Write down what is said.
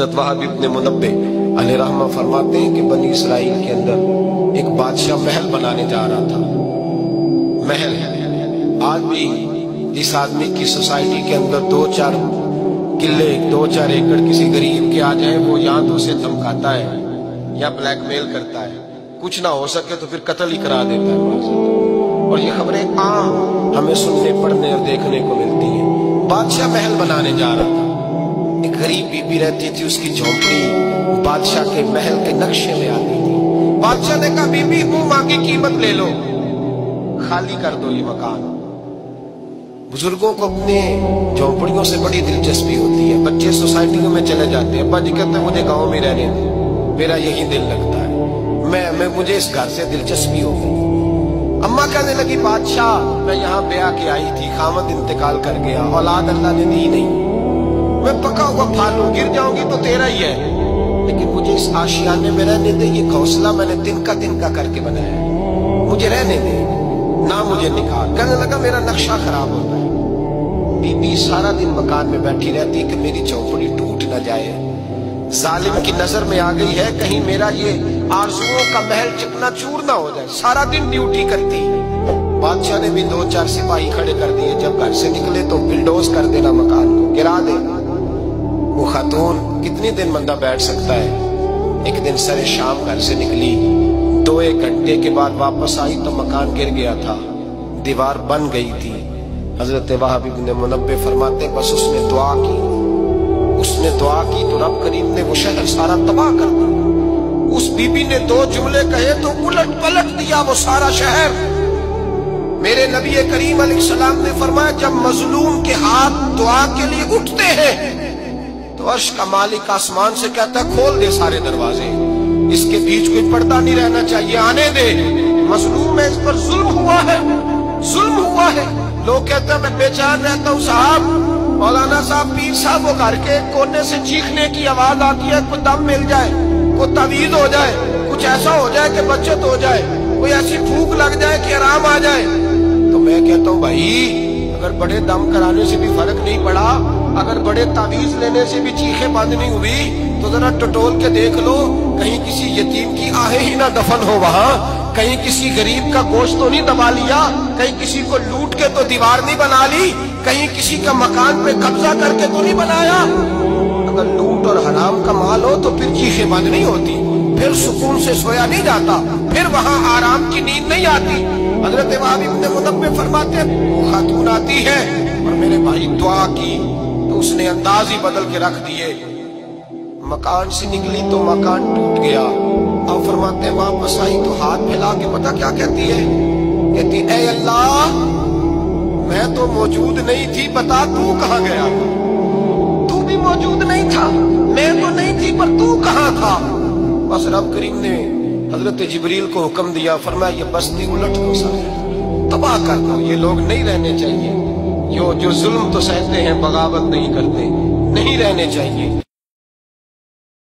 حضرت وہب ابن منبہ علیہ رحمہ فرماتے ہیں کہ بنی اسرائیل کے اندر ایک بادشاہ محل بنانے جا رہا تھا۔ محل آج بھی جس آدمی کی سوسائٹی کے اندر 2-4 قلعے 2-4 ایکڑ کسی غریب کے آ جائیں، وہ یا تو اسے دھمکاتا ہے یا بلیک میل کرتا ہے، کچھ نہ ہو سکے تو پھر قتل ہی کرا دیتا ہے۔ اور یہ خبریں عام ہمیں سننے پڑھنے اور دیکھنے کو ملتی ہیں۔ بادشاہ محل بنانے جا رہا تھا، ایک غریب بی بی رہتی تھی، اس کی جھونپڑی بادشاہ کے محل کے نقشے میں آتی تھی۔ بادشاہ نے کہا بی بی منہ مانگی قیمت لے لو، خالی کر دو یہ مکان۔ بزرگوں کو اپنے جھونپڑیوں سے بڑی دلچسپی ہوتی ہے، بچے سوسائٹیوں میں چلے جاتے ہیں، ابا جی کہتے ہیں مجھے گاؤں میں رہنے دیں، میرا یہی دل لگتا ہے، مجھے اس گھر سے دلچسپی ہو گئی۔ اماں کہنے لگی بادشاہ میں یہاں بیاہ کے آئی تھی، خامد انتقال کر گیا، اولاد اللہ نے دی نہیں، میں پکا ہوا پھل ہوں، گر جاؤں گی تو تیرا ہی ہے، لیکن مجھے اس آشیانے میں رہنے دے، یہ گھونسلہ میں نے دن کا کر کے بنایا ہے، مجھے رہنے دے، نہ مجھے نکال۔ کہنے لگا میرا نقشہ خراب ہوتا ہے۔ بی بی سارا دن مکان میں بیٹھی رہتی کہ میری چوپڑی ٹوٹ نہ جائے، ظالم کی نظر میں آ گئی ہے کہیں میرا یہ آرزوؤں کا محل چکنا چور نہ ہو جائے، سارا دن ڈیوٹی کرتی۔ بادشاہ نے بھی 2-4 سپاہی کھڑے کر دیے، جب گھر سے نکلے تو بلڈوز کر دینا، مکان کو گرا دینا۔ وہ خاتون کتنی دن بندہ بیٹھ سکتا ہے؟ ایک دن سر شام گھر سے نکلی، 2-1 گھنٹے کے بعد واپس آئی تو مکان گر گیا تھا، دیوار بن گئی تھی۔ حضرت وہب ابن منبہ فرماتے بس اس نے دعا کی تو رب کریم نے وہ شہر سارا تباہ کر دیا۔ اس بی بی نے 2 جملے کہے تو الٹ پلٹ دیا وہ سارا شہر۔ میرے نبی کریم علیہ السلام نے فرمایا جب مظلوم کے ہاتھ دعا کے لیے اٹھتے ہیں تو عرش کا مالک آسمان سے کہتا ہے کھول دے سارے دروازے، اس کے بیچ کوئی پردہ نہیں رہنا چاہیے، آنے دے، مظلوم ہے، اس پر ظلم ہوا ہے۔ لوگ کہتے ہیں میں بے چین رہتا ہوں صاحب، مولانا صاحب پیر صاحب، وہ گھر کے کونے سے چیخنے کی آواز آتی ہے، کوئی دم مل جائے، کوئی تعویذ ہو جائے، کچھ ایسا ہو جائے کہ بچت ہو جائے، کوئی ایسی پھونک لگ جائے کہ آرام آ جائے۔ تو میں کہتا ہوں بھائی اگر بڑے دم کرانے سے بھی فرق نہیں پڑا، اگر بڑے تعویذ لینے سے بھی چیخیں بند نہیں ہوئی، تو ذرا ٹٹول کے دیکھ لو کہیں کسی یتیم کی آہیں ہی نہ دفن ہو وہاں، کہیں کسی غریب کا گوشت تو نہیں دبا لیا، کہیں کسی کو لوٹ کے تو دیوار نہیں بنا لی، کہیں کسی کا مکان پہ قبضہ کر کے تو نہیں بنایا۔ اگر لوٹ اور حرام کا مال ہو تو پھر چیخیں بند نہیں ہوتی، پھر سکون سے سویا نہیں جاتا، پھر وہاں آرام کی نیند نہیں آتی۔ حضرت وہب ابن منبہ فرماتے ہیں وہ خاتون آتی ہے اور میرے بھائی دعا کی تو اس نے انداز ہی بدل کے رکھ دیے، مکان سے نکلی تو مکان ٹوٹ گیا۔ اور فرماتے ہیں واپس آئی تو ہاتھ پھیلا کے پتہ کیا کہتی ہے؟ کہتی اے اللہ میں تو موجود نہیں تھی، بتا تو کہاں گیا؟ تو بھی موجود نہیں تھا، میں تو نہیں تھی، پر تو کہاں تھا؟ بس رب کریم نے حضرت جبریل کو حکم دیا، فرمایا یہ بستی الٹ دو، سارے تباہ کر دو، یہ لوگ نہیں رہنے چاہیے، جو ظلم تو سہتے ہیں بغاوت نہیں کرتے، نہیں رہنے چاہیے۔